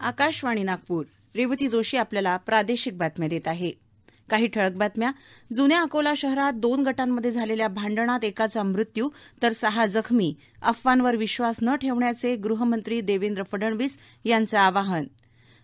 आकाशवाणी नागपूर. रेवती जोशी आपल्याला प्रादेशिक बातम्या देत आहे. काही ठळक बातम्या. जुन्या अकोला शहरात 2 गटांमध्ये झालेल्या भांडणात एकाचा मृत्यू तर 6 जखमी. अफवांवर विश्वास न ठेवण्याचे गृहमंत्री देवेंद्र फडणवीस यांचं आवाहन.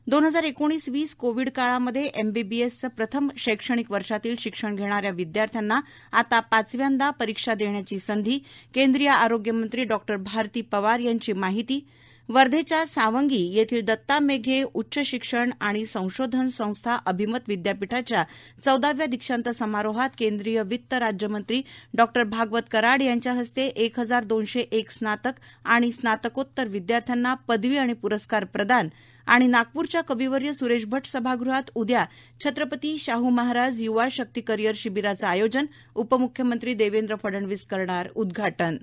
2019-20 कोविड काळामध्ये एमबीबीएसचं प्रथम शैक्षणिक वर्षातील शिक्षण घेणाऱ्या विद्यार्थ्यांना आता 5व्यांदा परीक्षा देण्याची संधी. केंद्रीय आरोग्यमंत्री डॉ. भारती पवार यांची माहिती. वर्धेच्या सावंगी येथील दत्ता मेघे उच्च शिक्षण आणि संशोधन संस्था अभिमत विद्यापीठाच्या 14व्या दीक्षांत समारोहात केंद्रीय वित्त राज्यमंत्री डॉ. भागवत कराड यांच्या हस्ते 1201 स्नातक आणि स्नातकोत्तर विद्यार्थ्यांना पदवी आणि पुरस्कार प्रदान. आणि नागपूरच्या कविवर्य सुरेश भट सभागृहात उद्या छत्रपती शाहू महाराज युवा शक्ती करिअर शिबिराचं आयोजन. उपमुख्यमंत्री देवेंद्र फडणवीस करणार उद्घाटन.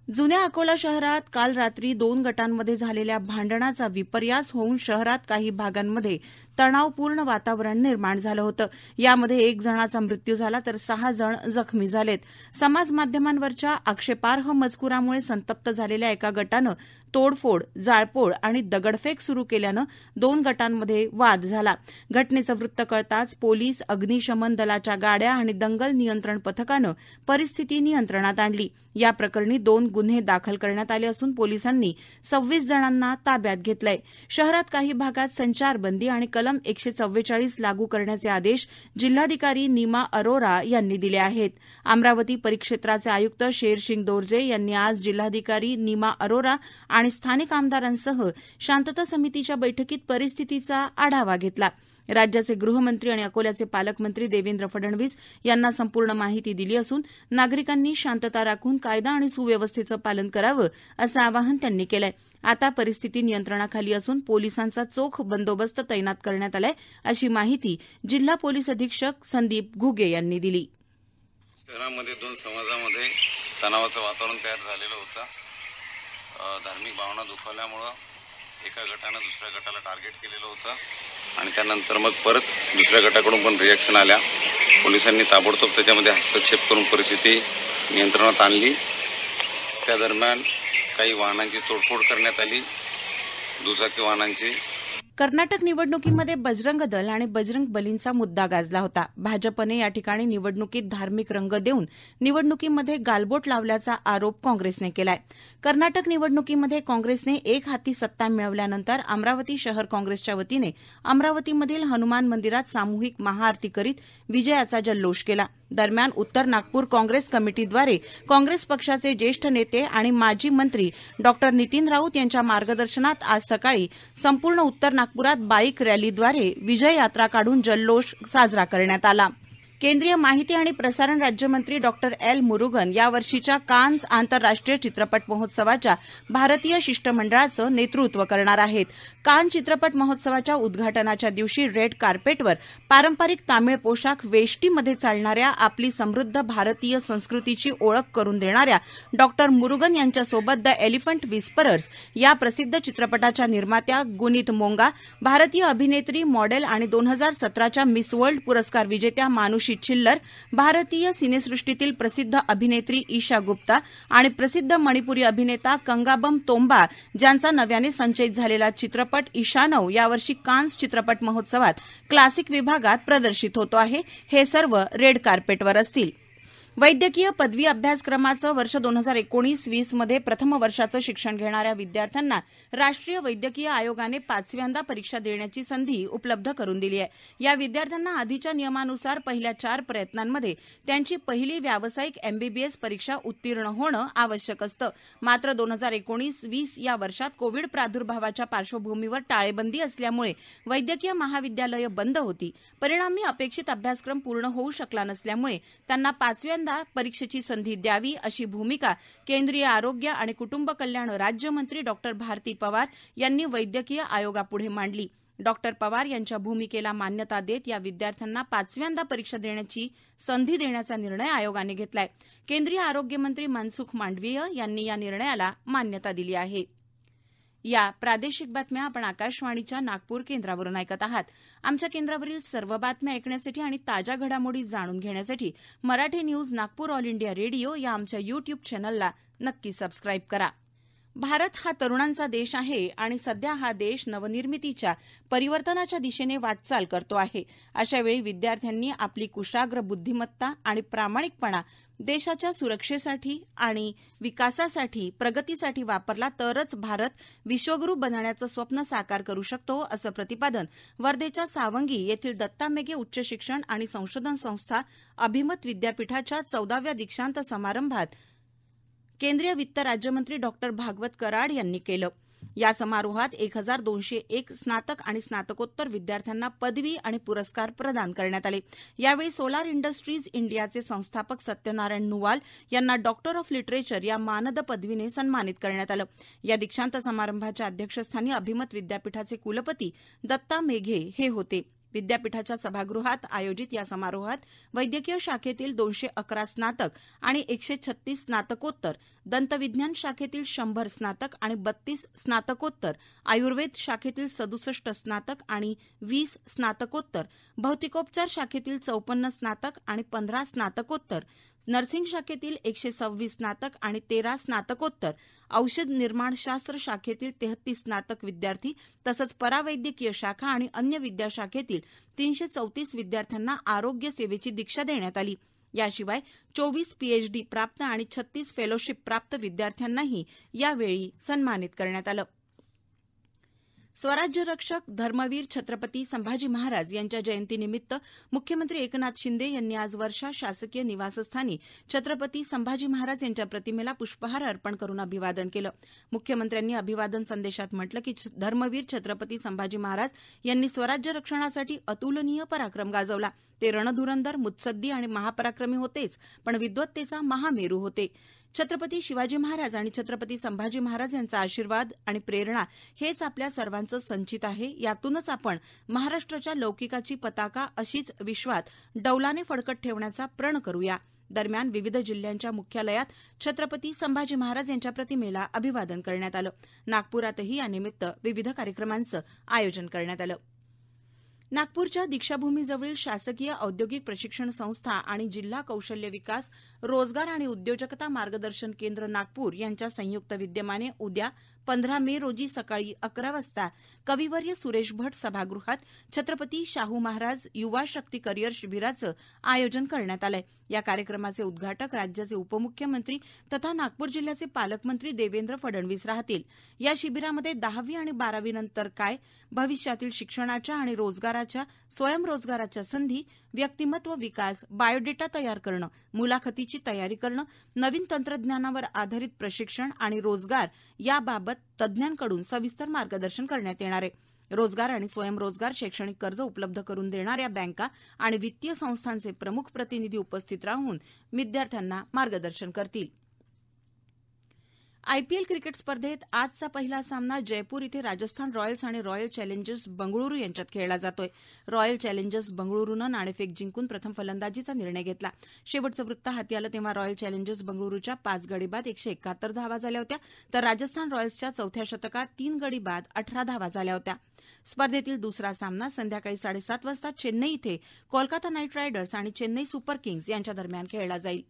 जुन्या अकोला शहरात काल रात्री 2 गटांमध्ये झालेल्या भांडणाचा विपर्यास होऊन शहरात काही भागांमध्ये तणावपूर्ण वातावरण निर्माण झालं होतं. यामध्ये 1 जणाचा मृत्यू झाला तर 6 जण जखमी झालेत. समाज माध्यमांवरच्या आक्षेपार्ह मजकुरामुळे संतप्त झालेल्या एका गटानं तोडफोड, जाळपोळ आणि दगडफेक सुरू केल्यानं 2 गटांमध्ये वाद झाला. घटनेचं वृत्त कळताच पोलीस, अग्निशमन दलाच्या गाड्या आणि दंगल नियंत्रण पथकानं परिस्थिती नियंत्रणात आणली. या प्रकरणी 2 गुन्हे दाखल करण्यात आले असून पोलिसांनी 26 जणांना ताब्यात घेतलंय. शहरात काही भागात संचारबंदी आणि कलम 144 लागू करण्याचे आदेश जिल्हाधिकारी नीमा अरोरा यांनी दिले आहेत. अमरावती परिक्षेत्राचे आयुक्त शेरसिंग दोर्जे यांनी आज जिल्हाधिकारी नीमा अरोरा आणि स्थानिक आमदारांसह शांतता समितीच्या बैठकीत परिस्थितीचा आढावा घेतला. राज्याचे गृहमंत्री आणि अकोल्याचे पालकमंत्री देवेंद्र फडणवीस यांना संपूर्ण माहिती दिली असून नागरिकांनी शांतता राखून कायदा आणि सुव्यवस्थेचं पालन करावं असं आवाहन त्यांनी केलंय. आता परिस्थिती नियंत्रणाखाली असून पोलिसांचा चोख बंदोबस्त तैनात करण्यात आलाय अशी माहिती जिल्हा पोलीस अधीक्षक संदीप घुगे यांनी दिली. शहरामध्ये 2 समाजामध्ये तणावाचं वातावरण तयार झालेलं होतं. धार्मिक भावना दुखावल्यामुळं एका गटानं दुसऱ्या गटाला टार्गेट केलेलं होतं आणि त्यानंतर मग परत दुसऱ्या गटाकडून पण रिॲक्शन आल्या. पोलिसांनी ताबडतोब त्याच्यामध्ये हस्तक्षेप करून परिस्थिती नियंत्रणात आणली. त्या दरम्यान काही वाहनांची तोडफोड करण्यात आली, दुचाकी वाहनांची. कर्नाटक निवडणुकीमध्ये बजरंग दल आणि बजरंग बलींचा मुद्दा गाजला होता. भाजपने या ठिकाणी निवडणुकीत धार्मिक रंग देऊन निवडणुकीमध्ये गालबोट लावल्याचा आरोप काँग्रेसने केलाय. कर्नाटक निवडणुकीमध्ये काँग्रेसने एक हाती सत्ता मिळवल्यानंतर अमरावती शहर काँग्रेसच्या वतीने अमरावतीमधील हनुमान मंदिरात सामूहिक महाआरती करीत विजयाचा जल्लोष केला. दरम्यान उत्तर नागपूर काँग्रेस कमिटीद्वारे काँग्रेस पक्षाचे ज्येष्ठ नेते आणि माजी मंत्री डॉ. नितीन राऊत यांच्या मार्गदर्शनात आज सकाळी संपूर्ण उत्तर नागपुरात बाईक रॅलीद्वारे विजय यात्रा काढून जल्लोष साजरा करण्यात आला. केंद्रीय माहिती आणि प्रसारण राज्यमंत्री डॉ. एल मुरुगन यावर्षीच्या कान्स आंतरराष्ट्रीय चित्रपट महोत्सवाच्या भारतीय शिष्टमंडळाचं नेतृत्व करणार आहेत. कान चित्रपट महोत्सवाच्या उद्घाटनाच्या दिवशी रेड कार्पेटवर पारंपरिक तामिळ पोशाख वेष्टीमध्ये चालणाऱ्या आपली समृद्ध भारतीय संस्कृतीची ओळख करून देणाऱ्या डॉ. मुरुगन यांच्यासोबत द एलिफंट विस्परर्स या प्रसिद्ध चित्रपटाच्या निर्मात्या गुनीत मोंगा, भारतीय अभिनेत्री, मॉडेल आणि 2017च्या मिस वर्ल्ड पुरस्कार विजेत्या मानुषी चिल्लर, भारतीय सिनेसृष्टीतील प्रसिद्ध अभिनेत्री ईशा गुप्ता आणि प्रसिद्ध मणिपुरी अभिनेता कंगाबम तोंबा ज्यांचा नव्याने संचयित झालेला चित्रपट ईशानव यावर्षी कान्स चित्रपट महोत्सवात क्लासिक विभागात प्रदर्शित होतो आहे. हे सर्व रेड कार्पेटवर असतील. वैद्यकीय पदवी अभ्यासक्रमाचं वर्ष 2019-20 मध्ये प्रथम वर्षाचं शिक्षण घेणाऱ्या विद्यार्थ्यांना राष्ट्रीय वैद्यकीय आयोगाने 5व्यांदा परीक्षा देण्याची संधी उपलब्ध करून दिली आहे. या विद्यार्थ्यांना आधीच्या नियमानुसार पहिल्या 4 प्रयत्नांमध्ये त्यांची पहिली व्यावसायिक एमबीबीएस परीक्षा उत्तीर्ण होणं आवश्यक असतं. मात्र 2019-20 या वर्षात कोविड प्रादुर्भावाच्या पार्श्वभूमीवर टाळेबंदी असल्यामुळे वैद्यकीय महाविद्यालयं बंद होती. परिणामी अपेक्षित अभ्यासक्रम पूर्ण होऊ शकला नसल्यामुळे त्यांना 5व्या परीक्षेची संधी द्यावी अशी भूमिका केंद्रीय आरोग्य आणि कुटुंब कल्याण राज्यमंत्री डॉ. भारती पवार यांनी वैद्यकीय आयोगापुढे मांडली. डॉ. पवार यांच्या भूमिकेला मान्यता देत या विद्यार्थ्यांना 5व्यांदा परीक्षा देण्याची संधी देण्याचा निर्णय आयोगाने घेतलाय. केंद्रीय आरोग्यमंत्री मनसुख मांडवीय यांनी या निर्णयाला मान्यता दिली आहे. या प्रादेशिक बातम्या आपण आकाशवाणीच्या नागपूर केंद्रावरून ऐकत आहात. आमच्या केंद्रावरील सर्व बातम्या ऐकण्यासाठी आणि ताज्या घडामोडी जाणून घेण्यासाठी Marathi news Nagpur all India radio या आमच्या यूट्यूब चॅनलला नक्की सबस्क्राईब करा. भारत हा तरुणांचा देश आहे आणि सध्या हा देश नवनिर्मितीच्या परिवर्तनाच्या दिशेने वाटचाल करतो आहे. अशावेळी विद्यार्थ्यांनी आपली कुशाग्र बुद्धिमत्ता आणि प्रामाणिकपणा देशाच्या सुरक्षेसाठी आणि विकासासाठी, प्रगतीसाठी वापरला तरच भारत विश्वगुरू बनण्याचं स्वप्न साकार करू शकतो, असं प्रतिपादन वर्धेच्या सावंगी येथील दत्ता मेघे उच्च शिक्षण आणि संशोधन संस्था अभिमत विद्यापीठाच्या 14व्या दीक्षांत समारंभात केंद्रीय वित्त राज्यमंत्री डॉक्टर भागवत कराड यांनी केलं. या समारोहात 1201 स्नातक आणि स्नातकोत्तर विद्यार्थ्यांना पदवी आणि पुरस्कार प्रदान करण्यात आले. यावेळी सोलार इंडस्ट्रीज इंडियाचे संस्थापक सत्यनारायण नुवाल यांना डॉक्टर ऑफ लिटरेचर या मानद पदवीने सन्मानित करण्यात आलं. या दीक्षांत समारंभाच्या अध्यक्षस्थानी अभिमत विद्यापीठाचे कुलपती दत्ता मेघे हे होते. विद्यापीठाच्या सभागृहात आयोजित या समारोहात वैद्यकीय शाखेतील 211 स्नातक आणि 136 स्नातकोत्तर, दंतविज्ञान शाखेतील 100 स्नातक आणि 32 स्नातकोत्तर, आयुर्वेद शाखेतील 67 स्नातक आणि 20 स्नातकोत्तर, भौतिकोपचार शाखेतील 54 स्नातक आणि 15 स्नातकोत्तर, नर्सिंग शाखेतील 126 स्नातक आणि 13 स्नातकोत्तर, औषध निर्माणशास्त्र शाखेतील 33 स्नातक विद्यार्थी तसंच परावैद्यकीय शाखा आणि अन्य विद्याशाखेतील 334 विद्यार्थ्यांना आरोग्य सेवेची दीक्षा देण्यात आली. याशिवाय 24 पीएचडी प्राप्त आणि 36 फेलोशिप प्राप्त विद्यार्थ्यांनाही यावेळी सन्मानित करण्यात आलं. स्वराज्य रक्षक धर्मवीर छत्रपती संभाजी महाराज यांच्या जयंतीनिमित्त मुख्यमंत्री एकनाथ शिंदे यांनी आज वर्षा शासकीय निवासस्थानी छत्रपती संभाजी महाराज यांच्या प्रतिमेला पुष्पहार अर्पण करून अभिवादन केलं. मुख्यमंत्र्यांनी अभिवादन संदेशात म्हटलं की धर्मवीर छत्रपती संभाजी महाराज यांनी स्वराज्य रक्षणासाठी अतुलनीय पराक्रम गाजवला. ते रणधुरंधर, मुत्सद्दी आणि महापराक्रमी होतेच, पण विद्वत्तेचा महामेरू होते. छत्रपती शिवाजी महाराज आणि छत्रपती संभाजी महाराज यांचा आशीर्वाद आणि प्रेरणा हेच आपल्या सर्वांचं संचित आहे. यातूनच आपण महाराष्ट्राच्या लौकिकाची पताका अशीच विश्वात डौलाने फडकत ठेवण्याचा प्रण करूया. दरम्यान विविध जिल्ह्यांच्या मुख्यालयात छत्रपती संभाजी महाराज यांच्या प्रतिमेला अभिवादन करण्यात आलं. नागपुरातही यानिमित्त विविध कार्यक्रमांचं आयोजन करण्यात आलं. नागपूरच्या दीक्षाभूमीजवळील शासकीय औद्योगिक प्रशिक्षण संस्था आणि जिल्हा कौशल्य विकास, रोजगार आणि उद्योजकता मार्गदर्शन केंद्र नागपूर यांच्या संयुक्त विद्यमाने उद्या 15 मे रोजी सकाळी 11 वाजता कविवर्य सुरेश भट सभागृहात छत्रपती शाहू महाराज युवा शक्ती करिअर शिबिराचं आयोजन करण्यात आलं आहे. या कार्यक्रमाचे उद्घाटक राज्याचे उपमुख्यमंत्री तथा नागपूर जिल्ह्याचे पालकमंत्री देवेंद्र फडणवीस राहतील. या शिबिरामध्ये 10वी आणि 12वी नंतर काय, भविष्यातील शिक्षणाच्या आणि रोजगाराच्या, स्वयंरोजगाराच्या संधी, व्यक्तिमत्व विकास, बायोडेटा तयार करणं, मुलाखतीची तयारी करणं, नवीन तंत्रज्ञानावर आधारित प्रशिक्षण आणि रोजगार याबाबत तज्ज्ञांकडून सविस्तर मार्गदर्शन करण्यात येणार आहे. रोजगार आणि स्वयंरोजगार शैक्षणिक कर्ज उपलब्ध करून देणाऱ्या बँका आणि वित्तीय संस्थांचे प्रमुख प्रतिनिधी उपस्थित राहून विद्यार्थ्यांना मार्गदर्शन करतील. आयपीएल क्रिकेट स्पर्धेत आजचा पहिला सामना जयपूर इथे राजस्थान रॉयल्स आणि रॉयल चॅलेंजर्स बंगळुरू यांच्यात खेळला जातोय. रॉयल चॅलेंजर्स बंगळुरूनं नाणेफेक जिंकून प्रथम फलंदाजीचा निर्णय घेतला. शेवटचं वृत्त हाती आलं तेव्हा रॉयल चॅलेंजर्स बंगळुरूच्या 5 गडी बाद 171 धावा झाल्या होत्या, तर राजस्थान रॉयल्सच्या चौथ्या षटकात 3 गडी बाद 18 धावा झाल्या होत्या. स्पर्धेतील दुसरा सामना संध्याकाळी 7:30 वाजता चेन्नई इथे कोलकाता नाईट रायडर्स आणि चेन्नई सुपर किंग्ज यांच्या दरम्यान खेळला जाईल.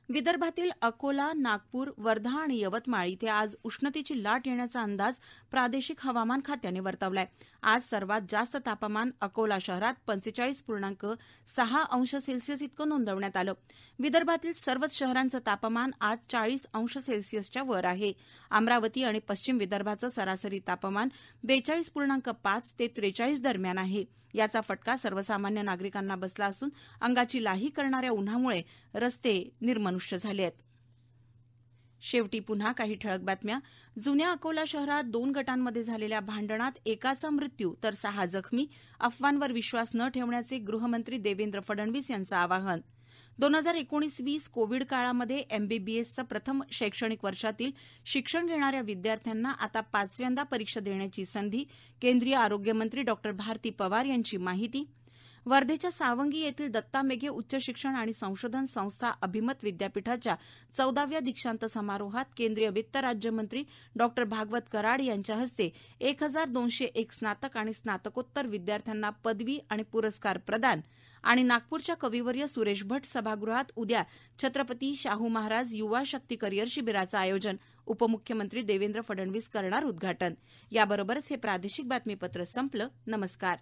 विदर्भातील अकोला, नागपूर, वर्धा आणि यवतमाळ इथे आज उष्णतेची लाट येण्याचा अंदाज प्रादेशिक हवामान खात्याने वर्तवलाय. आज सर्वात जास्त तापमान अकोला शहरात 45.6 अंश सेल्सिअस इतकं नोंदवण्यात आलं. विदर्भातील सर्वच शहरांचं तापमान आज 40 अंश सेल्सिअसच्या वर आहे. अमरावती आणि पश्चिम विदर्भाचं सरासरी तापमान 42.5 ते 43 दरम्यान आहे. याचा फटका सर्वसामान्य नागरिकांना बसला असून अंगाची लाही करणाऱ्या उन्हामुळे रस्ते निर्मनुष्य झाले आहेत. शेवटी पुन्हा काही ठळक बातम्या. जुन्या अकोला शहरात 2 गटांमध्ये झालेल्या भांडणात एकाचा मृत्यू तर 6 जखमी. अफवांवर विश्वास न ठेवण्याचे गृहमंत्री देवेंद्र फडणवीस यांचं आवाहन. 2019-20 कोविड काळामध्ये एमबीबीएसचं प्रथम शैक्षणिक वर्षातील शिक्षण घेणाऱ्या विद्यार्थ्यांना आता 5व्यांदा परीक्षा देण्याची संधी. केंद्रीय आरोग्यमंत्री डॉ. भारती पवार यांची माहिती. वर्धेच्या सावंगी येथील दत्ता मेघे उच्च शिक्षण आणि संशोधन संस्था अभिमत विद्यापीठाच्या 14व्या दीक्षांत समारोहात केंद्रीय वित्त राज्यमंत्री डॉ भागवत कराड यांच्या हस्ते 1201 स्नातक आणि स्नातकोत्तर विद्यार्थ्यांना पदवी आणि पुरस्कार प्रदान आणि नागपूरच्या कविवर्य सुरेश भट सभागृहात उद्या छत्रपती शाहू महाराज युवा शक्ती करिअर शिबिराचं आयोजन उपमुख्यमंत्री देवेंद्र फडणवीस करणार उद्घाटन. याबरोबरच हे प्रादेशिक बातमीपत्र संपलं. नमस्कार.